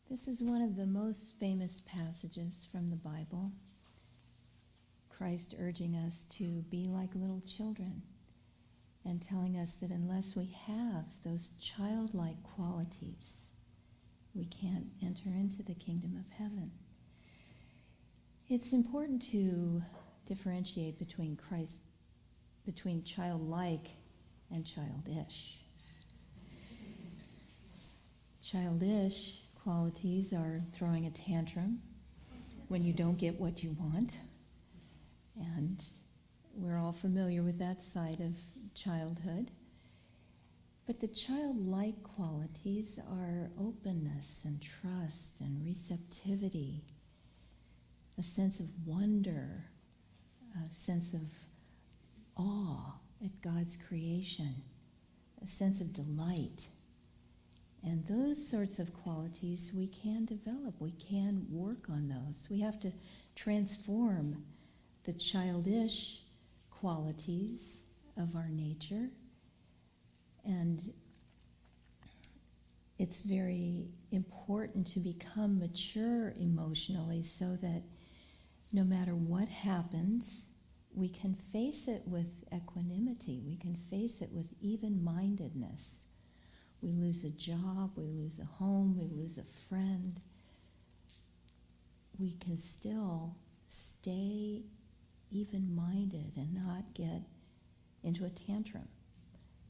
This is one of the most famous passages from the Bible. Christ urging us to be like little children and telling us that unless we have those childlike qualities, we can't enter into the kingdom of heaven. It's important to differentiate between childlike and childish. Childish qualities are throwing a tantrum when you don't get what you want. And we're all familiar with that side of childhood. But the childlike qualities are openness and trust and receptivity, a sense of wonder, a sense of awe at God's creation, a sense of delight. And those sorts of qualities we can develop. We can work on those. We have to transform the childish qualities of our nature. And it's very important to become mature emotionally so that no matter what happens, we can face it with equanimity. We can face it with even-mindedness. We lose a job, we lose a home, we lose a friend. We can still stay even-minded and not get into a tantrum.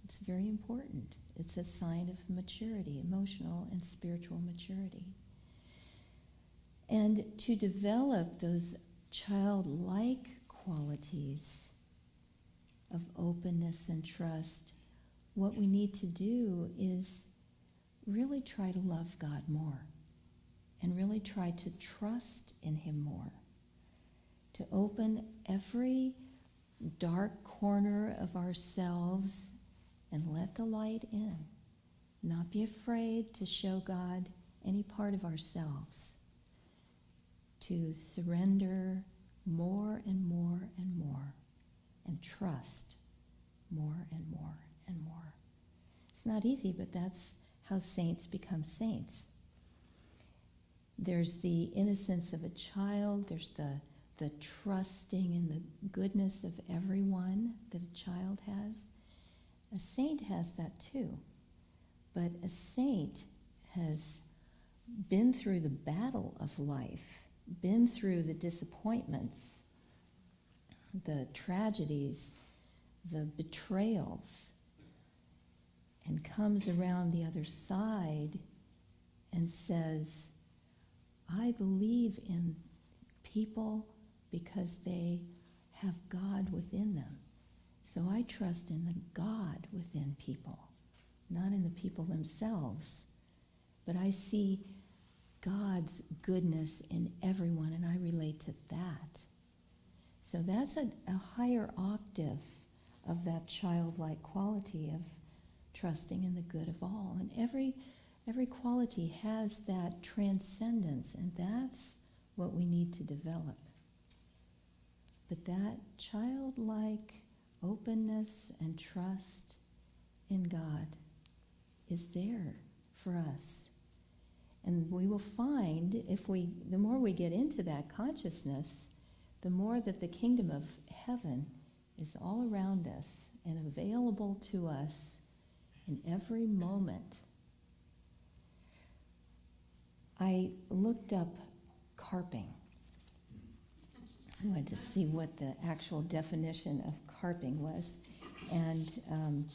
It's very important. It's a sign of maturity, emotional and spiritual maturity. And to develop those childlike qualities of openness and trust, what we need to do is really try to love God more and really try to trust in Him more, to open every dark corner of ourselves and let the light in. Not be afraid to show God any part of ourselves, to surrender more and more and more, and trust more and more and more. It's not easy, but that's how saints become saints. There's the innocence of a child, there's the trusting in the goodness of everyone that a child has. A saint has that too, but a saint has been through the battle of life, been through the disappointments, the tragedies, the betrayals, and comes around the other side and says, I believe in people because they have God within them. So I trust in the God within people, not in the people themselves. But I see God's goodness in everyone, and I relate to that. So that's a higher octave of that childlike quality of trusting in the good of all. And every quality has that transcendence, and that's what we need to develop. But that childlike openness and trust in God is there for us. And we will find, the more we get into that consciousness, the more that the kingdom of heaven is all around us and available to us in every moment. I looked up carping. I wanted to see what the actual definition of carping was. And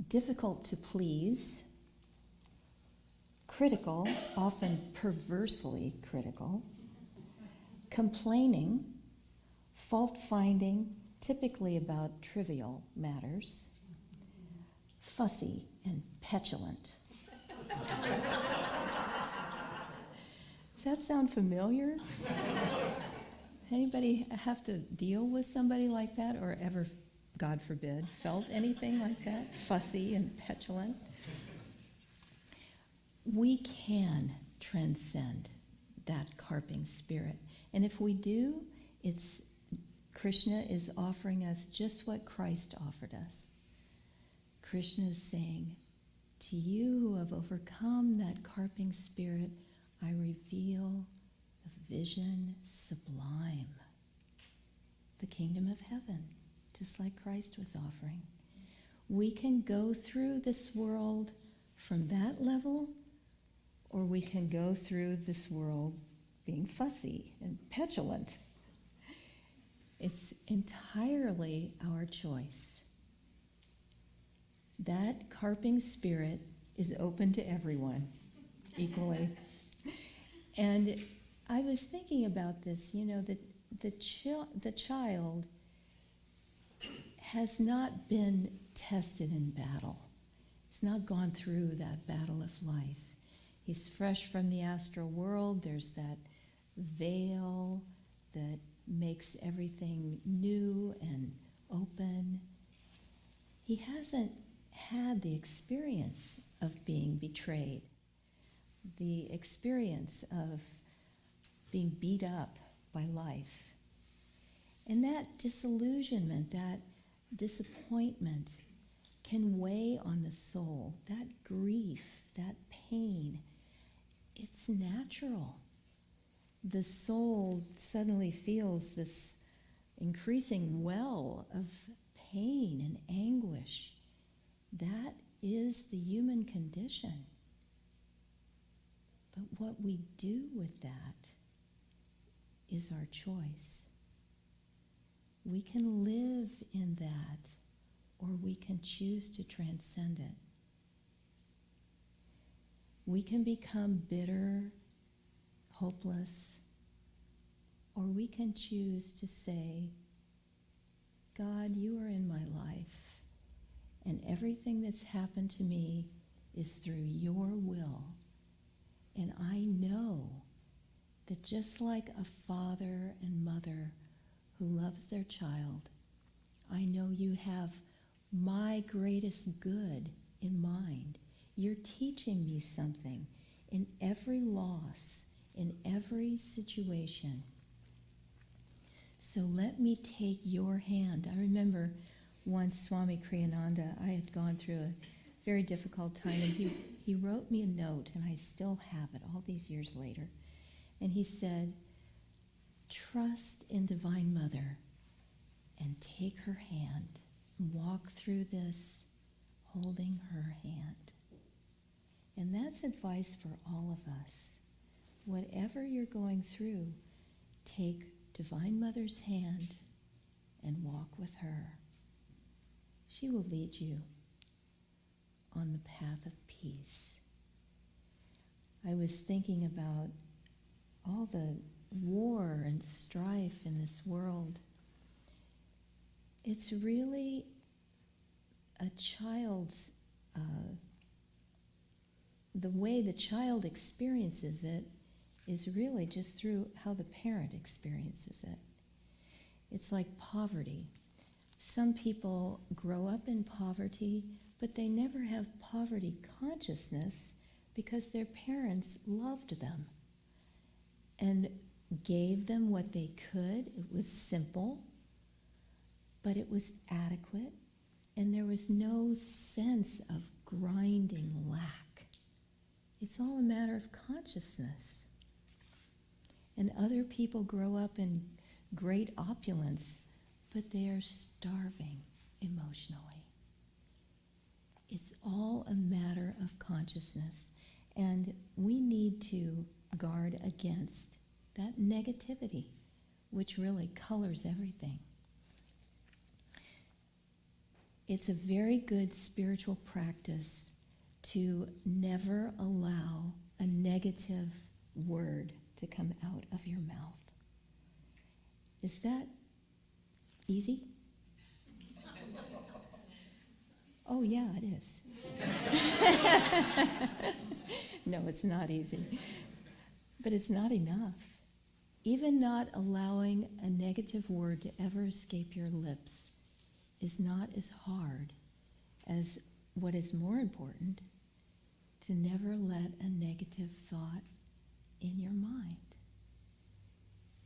difficult to please, critical, often perversely critical, complaining, fault-finding, typically about trivial matters, fussy and petulant. Does that sound familiar? Anybody have to deal with somebody like that, or ever, God forbid, felt anything like that? Fussy and petulant? We can transcend that carping spirit. And if we do, Krishna is offering us just what Christ offered us. Krishna is saying, To you who have overcome that carping spirit, I reveal the vision sublime, the kingdom of heaven, just like Christ was offering. We can go through this world from that level, or we can go through this world being fussy and petulant. It's entirely our choice. That carping spirit is open to everyone equally. And I was thinking about this, that the child has not been tested in battle. He's not gone through that battle of life. He's fresh from the astral world. There's that veil that makes everything new and open. He hasn't had the experience of being betrayed, the experience of being beat up by life. And that disillusionment, that disappointment can weigh on the soul. That grief, that pain, it's natural. The soul suddenly feels this increasing well of pain and anguish. That is the human condition. But what we do with that is our choice. We can live in that, or we can choose to transcend it. We can become bitter, hopeless, or we can choose to say, God, you are in my life, and everything that's happened to me is through your will. And I know that just like a father and mother who loves their child, I know you have my greatest good in mind. You're teaching me something in every loss, in every situation. So let me take your hand. I remember once Swami Kriyananda, I had gone through a very difficult time, and he wrote me a note, and I still have it all these years later. And he said, trust in Divine Mother and take her hand. Walk through this holding her hand. And that's advice for all of us. Whatever you're going through, take Divine Mother's hand and walk with her. She will lead you on the path of peace. I was thinking about all the war and strife in this world. It's really a child's, the way the child experiences it is really just through how the parent experiences it. It's like poverty. Some people grow up in poverty, but they never have poverty consciousness because their parents loved them and gave them what they could. It was simple, but it was adequate, and there was no sense of grinding lack. It's all a matter of consciousness. And other people grow up in great opulence, but they are starving emotionally. It's all a matter of consciousness, and we need to guard against that negativity, which really colors everything. It's a very good spiritual practice to never allow a negative word to come out of your mouth. Is that easy? Oh, yeah, it is. No, it's not easy. But it's not enough. Even not allowing a negative word to ever escape your lips is not as hard as what is more important, to never let a negative thought in your mind.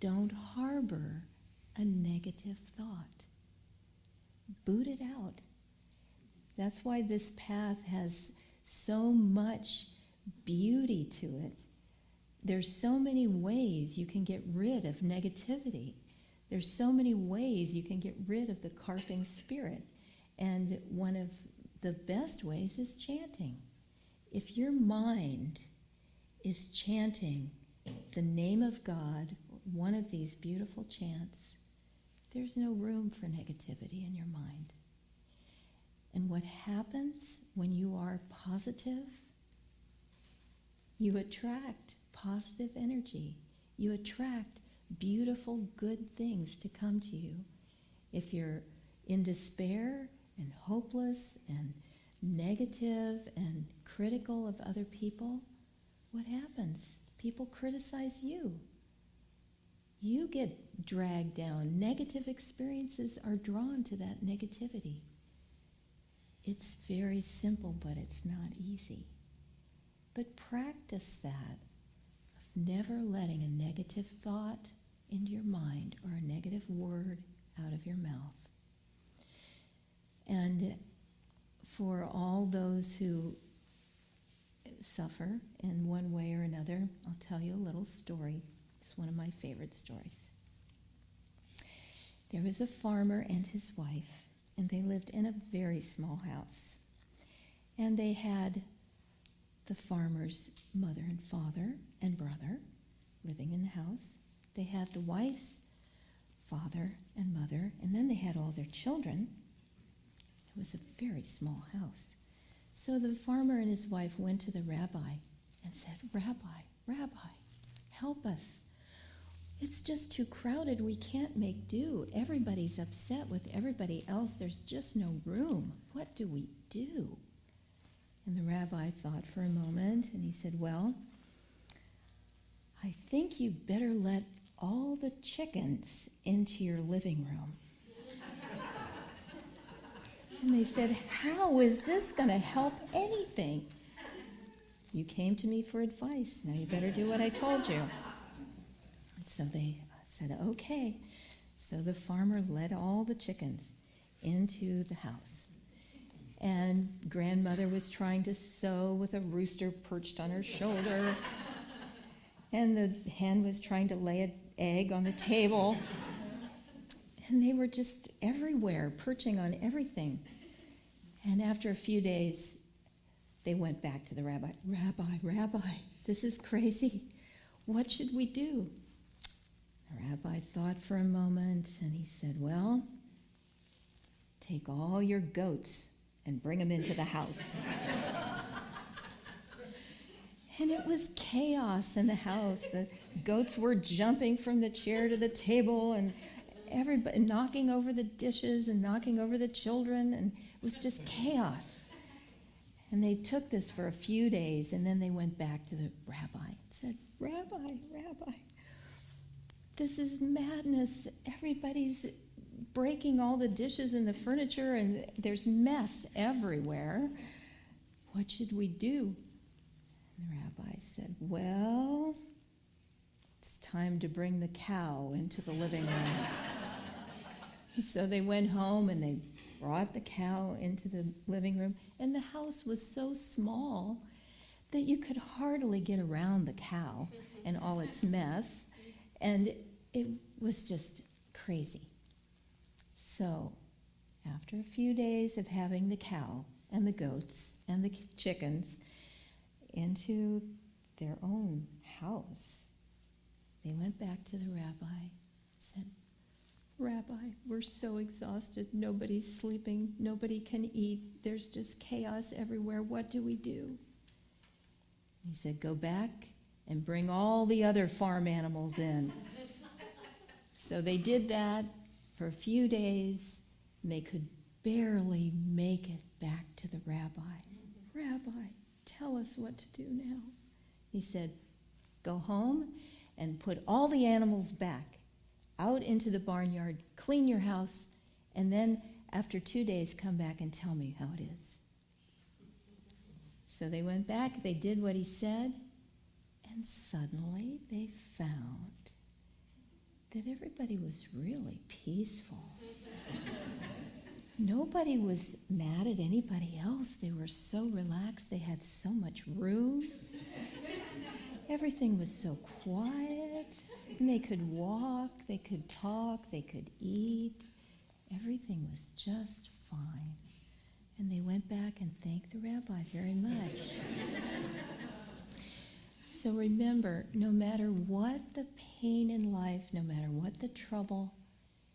Don't harbor a negative thought. Boot it out. That's why this path has so much beauty to it. There's so many ways you can get rid of negativity. There's so many ways you can get rid of the carping spirit. And one of the best ways is chanting. If your mind is chanting the name of God, one of these beautiful chants, there's no room for negativity in your mind. And what happens when you are positive? You attract positive energy. You attract beautiful, good things to come to you. If you're in despair and hopeless and negative and critical of other people, what happens? People criticize you. You get dragged down. Negative experiences are drawn to that negativity. It's very simple, but it's not easy. But practice that, of never letting a negative thought into your mind or a negative word out of your mouth. And for all those who suffer in one way or another, I'll tell you a little story. It's one of my favorite stories. There was a farmer and his wife, and they lived in a very small house. And they had the farmer's mother and father and brother living in the house. They had the wife's father and mother, and then they had all their children. It was a very small house. So the farmer and his wife went to the rabbi and said, Rabbi, help us. It's just too crowded. We can't make do. Everybody's upset with everybody else. There's just no room. What do we do? And the rabbi thought for a moment, and he said, well, I think you better let all the chickens into your living room. And they said, how is this going to help anything? You came to me for advice. Now you better do what I told you. And so they said, okay. So the farmer led all the chickens into the house. And grandmother was trying to sew with a rooster perched on her shoulder. And the hen was trying to lay an egg on the table. And they were just everywhere, perching on everything. And after a few days, they went back to the rabbi. Rabbi, this is crazy. What should we do? The rabbi thought for a moment, and he said, well, take all your goats and bring them into the house. And it was chaos in the house. The goats were jumping from the chair to the table, and everybody knocking over the dishes and knocking over the children, and it was just chaos. And they took this for a few days, and then they went back to the rabbi and said, Rabbi, this is madness. Everybody's breaking all the dishes and the furniture, and there's mess everywhere. What should we do? And the rabbi said, well, it's time to bring the cow into the living room. So they went home and they brought the cow into the living room, and the house was so small that you could hardly get around the cow and all its mess, and it was just crazy. So after a few days of having the cow and the goats and the chickens into their own house, they went back to the rabbi and said, Rabbi, we're so exhausted. Nobody's sleeping. Nobody can eat. There's just chaos everywhere. What do we do? He said, go back and bring all the other farm animals in. So they did that for a few days, and they could barely make it back to the rabbi. Rabbi, tell us what to do now. He said, go home and put all the animals back out into the barnyard, clean your house, and then after 2 days, come back and tell me how it is. So they went back, they did what he said, and suddenly they found that everybody was really peaceful. Nobody was mad at anybody else. They were so relaxed. They had so much room. Everything was so quiet. And they could walk, they could talk, they could eat. Everything was just fine. And they went back and thanked the rabbi very much. So remember, no matter what the pain in life, no matter what the trouble,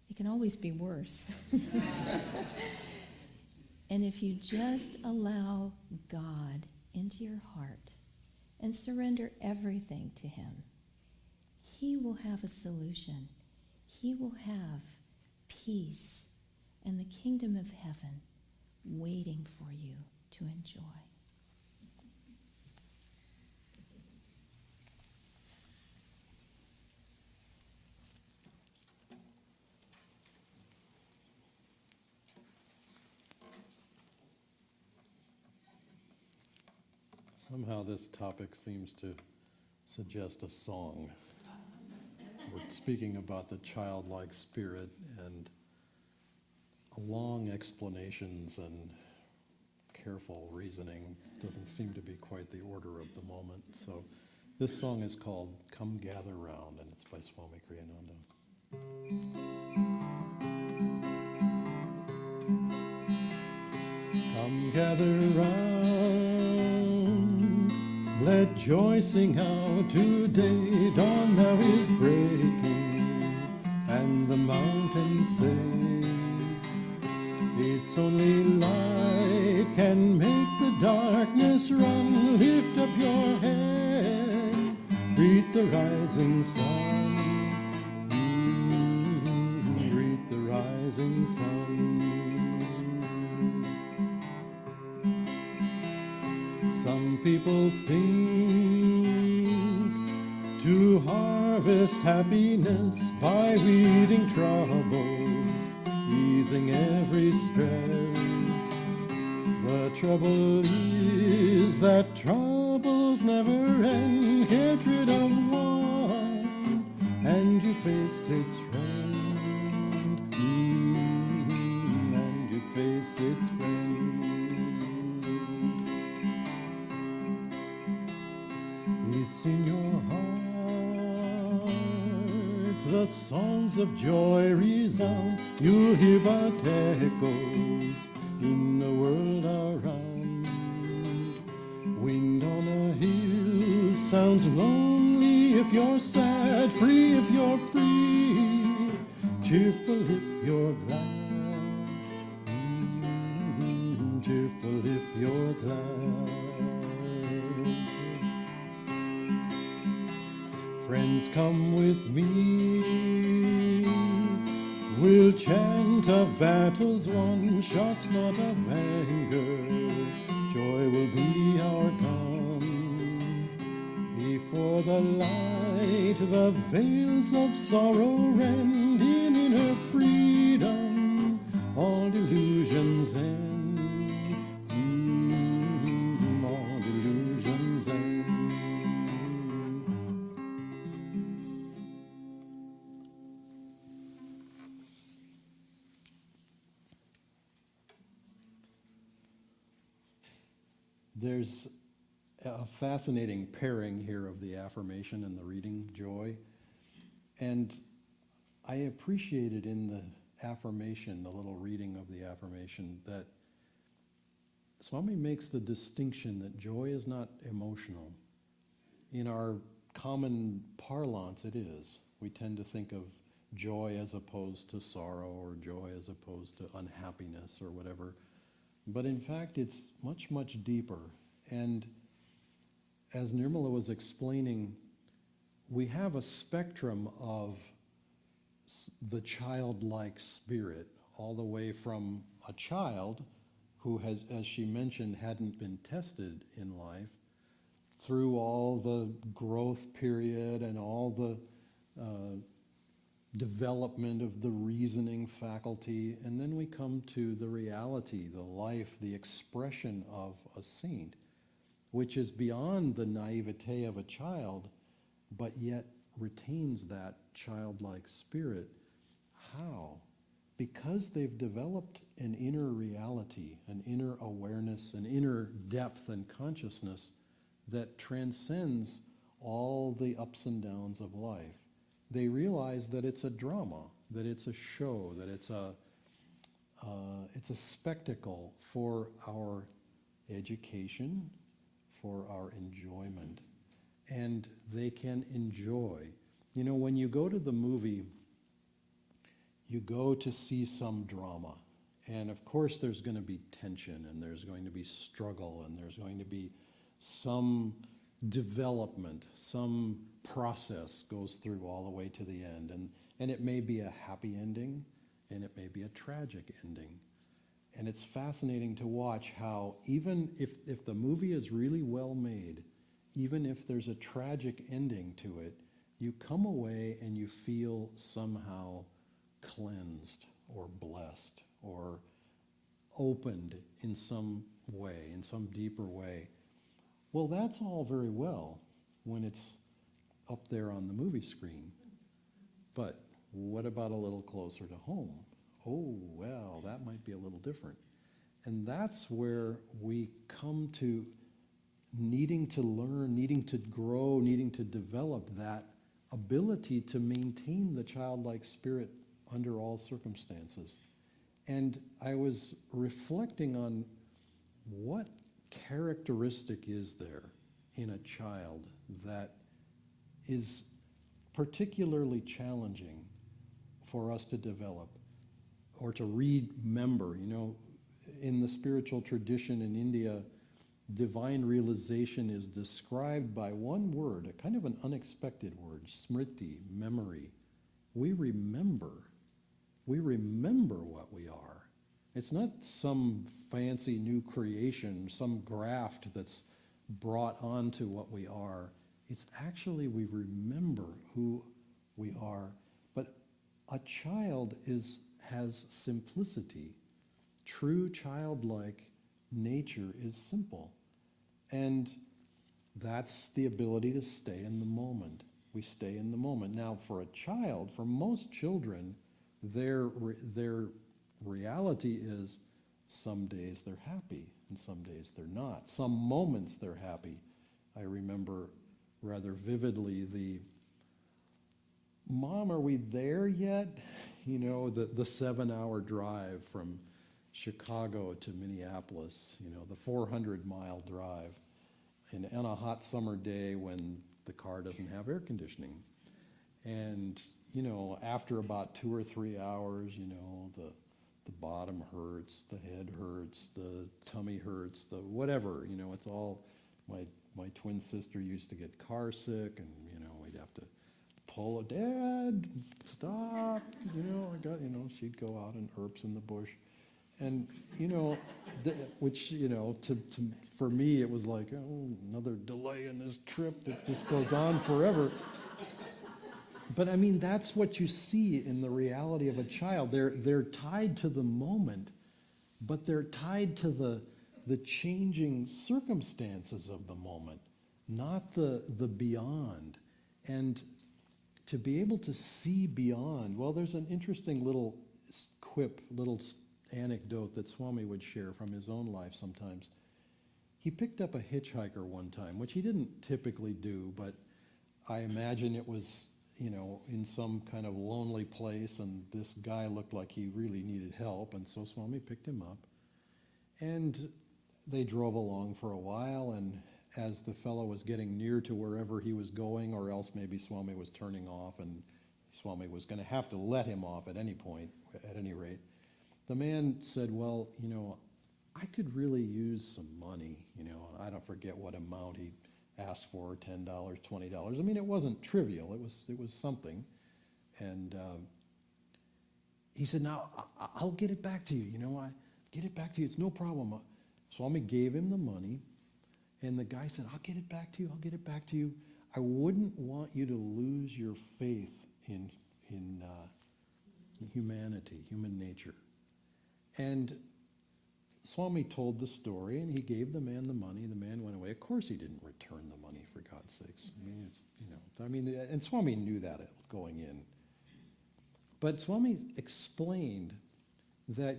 it can always be worse. And if you just allow God into your heart and surrender everything to Him, He will have a solution. He will have peace and the kingdom of heaven waiting for you to enjoy. Somehow this topic seems to suggest a song. We're speaking about the childlike spirit, and long explanations and careful reasoning doesn't seem to be quite the order of the moment. So this song is called Come Gather Round, and it's by Swami Kriyananda. Come gather round, let joy sing out today. Dawn now is breaking, and the mountains say, it's only light can make the darkness run. Lift up your head, greet the rising sun. Greet the rising sun. Some people think to harvest happiness by weeding troubles, easing every stress. The trouble is that troubles never end. Get rid of one and you face its friend. And you face its friend. It's in your heart, the songs of joy resound. You'll hear but echoes in the world around. Wind on a hill sounds lonely if you're sad, free if you're free, cheerful if you're glad, cheerful if you're glad. Friends, come with me, we'll chant of battles won, shots not of anger, joy will be our gun. Before the light, the veils of sorrow rend, in inner freedom, all delusions end, all delusions end. There's a fascinating pairing here of the affirmation and the reading, joy. And I appreciated in the affirmation, the little reading of the affirmation, that Swami makes the distinction that joy is not emotional. In our common parlance, it is. We tend to think of joy as opposed to sorrow, or joy as opposed to unhappiness or whatever. But in fact, it's much, much deeper. And as Nirmala was explaining, we have a spectrum of the childlike spirit, all the way from a child who has, as she mentioned, hadn't been tested in life, through all the growth period and all the development of the reasoning faculty, and then we come to the reality, the life, the expression of a saint, which is beyond the naivete of a child, but yet retains that childlike spirit. How? because they've developed an inner reality, an inner awareness, an inner depth and consciousness that transcends all the ups and downs of life. They realize that it's a drama, that it's a show, that it's a spectacle for our education, for our enjoyment, and they can enjoy. You know, when you go to the movie, you go to see some drama, and of course there's going to be tension, and there's going to be struggle, and there's going to be some development, some process goes through all the way to the end, and it may be a happy ending, and it may be a tragic ending. And it's fascinating to watch how even if the movie is really well made, even if there's a tragic ending to it, you come away and you feel somehow cleansed or blessed or opened in some way, in some deeper way. Well, that's all very well when it's up there on the movie screen. But what about a little closer to home? Oh, well, that might be a little different. And that's where we come to needing to learn, needing to grow, needing to develop that ability to maintain the childlike spirit under all circumstances. And I was reflecting on what characteristic is there in a child that is particularly challenging for us to develop or to remember. You know, in the spiritual tradition in India, divine realization is described by one word, a kind of an unexpected word, smriti, memory. We remember what we are. It's not some fancy new creation, some graft that's brought onto what we are. It's actually we remember who we are. But a child has simplicity. True childlike nature is simple. And that's the ability to stay in the moment. We stay in the moment. Now, for a child, for most children, their reality is some days they're happy and some days they're not. Some moments they're happy. I remember rather vividly the, "Mom, are we there yet?" You know, the 7-hour drive from Chicago to Minneapolis, you know, the 400-mile drive, and on a hot summer day when the car doesn't have air conditioning. And, you know, after about 2 or 3 hours, you know, the bottom hurts, the head hurts, the tummy hurts, the whatever, you know, it's all, my twin sister used to get car sick, and, you know, we'd have to pull, "Dad, stop," you know, she'd go out and herps in the bush. And, you know, which, you know, for me, it was like, oh, another delay in this trip that just goes on forever. But I mean, that's what you see in the reality of a child. They're tied to the moment, but they're tied to the changing circumstances of the moment, not the beyond. And to be able to see beyond, well, there's an interesting little quip, little anecdote that Swami would share from his own life sometimes. He picked up a hitchhiker one time, which he didn't typically do, but I imagine it was, you know, in some kind of lonely place, and this guy looked like he really needed help, and so Swami picked him up. And they drove along for a while, and as the fellow was getting near to wherever he was going, or else maybe Swami was turning off, and Swami was going to have to let him off at any point, at any rate, the man said, "Well, you know, I could really use some money." You know, I don't forget what amount he asked for, $10, $20. I mean, it wasn't trivial. It was something. And he said, "Now, I'll get it back to you. You know, I get it back to you. It's no problem." Swami gave him the money, and the guy said, "I'll get it back to you. I'll get it back to you. I wouldn't want you to lose your faith in humanity, human nature." And Swami told the story, and he gave the man the money. The man went away. Of course, he didn't return the money, for God's sakes. I mean, it's, you know, and Swami knew that going in. But Swami explained that,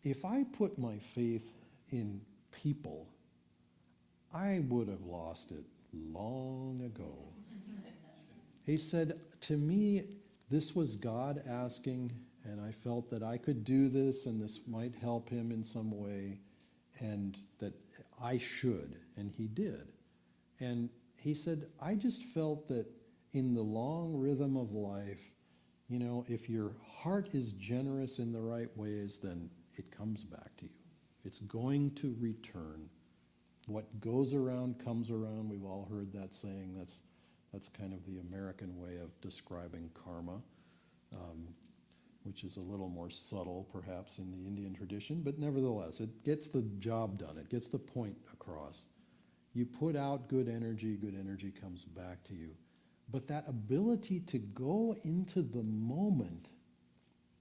if I put my faith in people, I would have lost it long ago. He said, to me, this was God asking, and I felt that I could do this, and this might help him in some way, and that I should, and he did. And he said, I just felt that in the long rhythm of life, if your heart is generous in the right ways, then it comes back to you. It's going to return. What goes around comes around. We've all heard that saying. That's kind of the American way of describing karma, which is a little more subtle perhaps in the Indian tradition, but nevertheless, it gets the job done. It gets the point across. You put out good energy comes back to you. But that ability to go into the moment,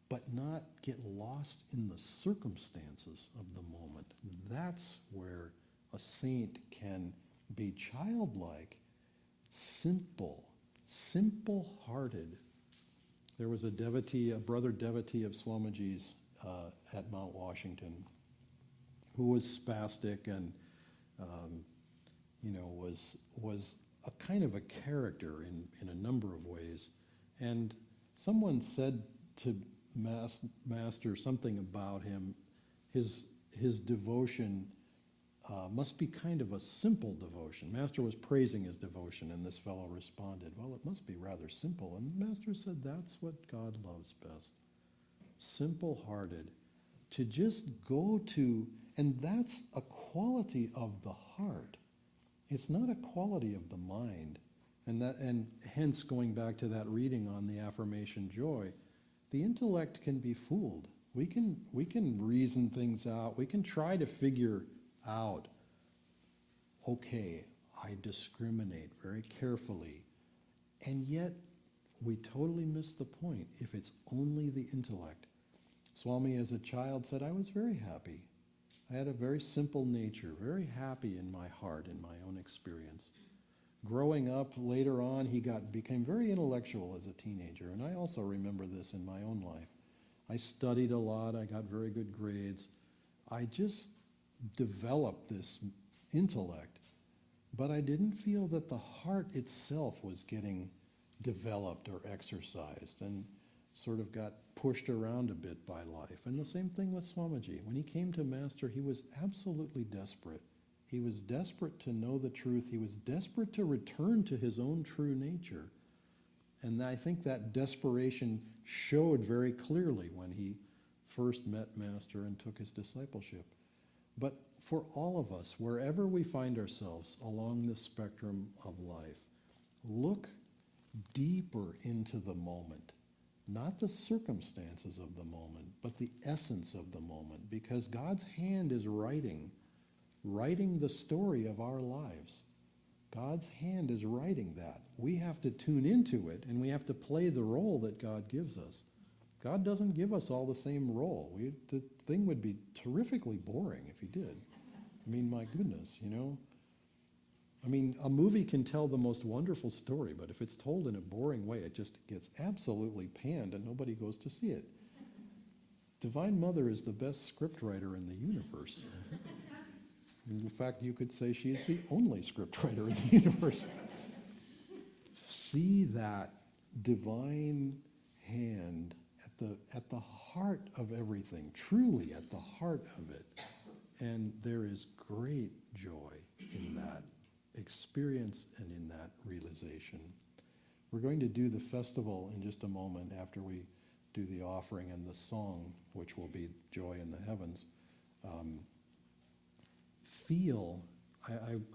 but not get lost in the circumstances of the moment, that's where a saint can be childlike, simple-hearted. There was a devotee, a brother devotee of Swamiji's at Mount Washington, who was spastic and was a kind of a character in a number of ways. And someone said to Master something about him, his devotion must be kind of a simple devotion. Master was praising his devotion, and this fellow responded, well, it must be rather simple. And Master said, that's what God loves best. Simple-hearted. To just go to, and that's a quality of the heart. It's not a quality of the mind. And hence, going back to that reading on the affirmation joy, the intellect can be fooled. We can reason things out. We can try to figure out, okay, I discriminate very carefully, and yet we totally miss the point if it's only the intellect. Swami, as a child, said, I was very happy. I had a very simple nature, very happy in my heart, in my own experience. Growing up, later on, he became very intellectual as a teenager, and I also remember this in my own life. I studied a lot, I got very good grades. I just developed this intellect, but I didn't feel that the heart itself was getting developed or exercised, and sort of got pushed around a bit by life. And the same thing with Swamiji. When he came to Master, he was absolutely desperate. He was desperate to know the truth. He was desperate to return to his own true nature. And I think that desperation showed very clearly when he first met Master and took his discipleship. But for all of us, wherever we find ourselves along the spectrum of life, look deeper into the moment. Not the circumstances of the moment, but the essence of the moment, because God's hand is writing the story of our lives. God's hand is writing that. We have to tune into it, and we have to play the role that God gives us. God doesn't give us all the same role. The thing would be terrifically boring if he did. I mean, my goodness, I mean, a movie can tell the most wonderful story, but if it's told in a boring way, it just gets absolutely panned and nobody goes to see it. Divine Mother is the best scriptwriter in the universe. In fact, you could say she is the only scriptwriter in the universe. See that divine hand at the heart of everything, truly at the heart of it. And there is great joy in that experience and in that realization. We're going to do the festival in just a moment after we do the offering and the song, which will be Joy in the Heavens.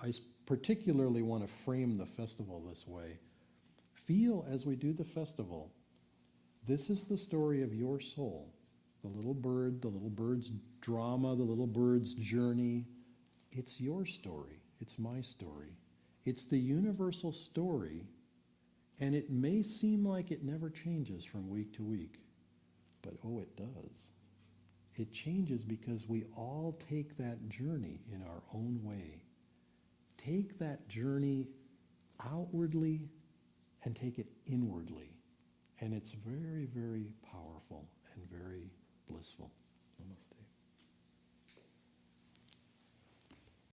I particularly want to frame the festival this way. Feel as we do the festival, this is the story of your soul. The little bird, the little bird's drama, the little bird's journey. It's your story. It's my story. It's the universal story, and it may seem like it never changes from week to week, but oh, it does. It changes because we all take that journey in our own way. Take that journey outwardly and take it inwardly, and it's very, very powerful and very blissful. Namaste.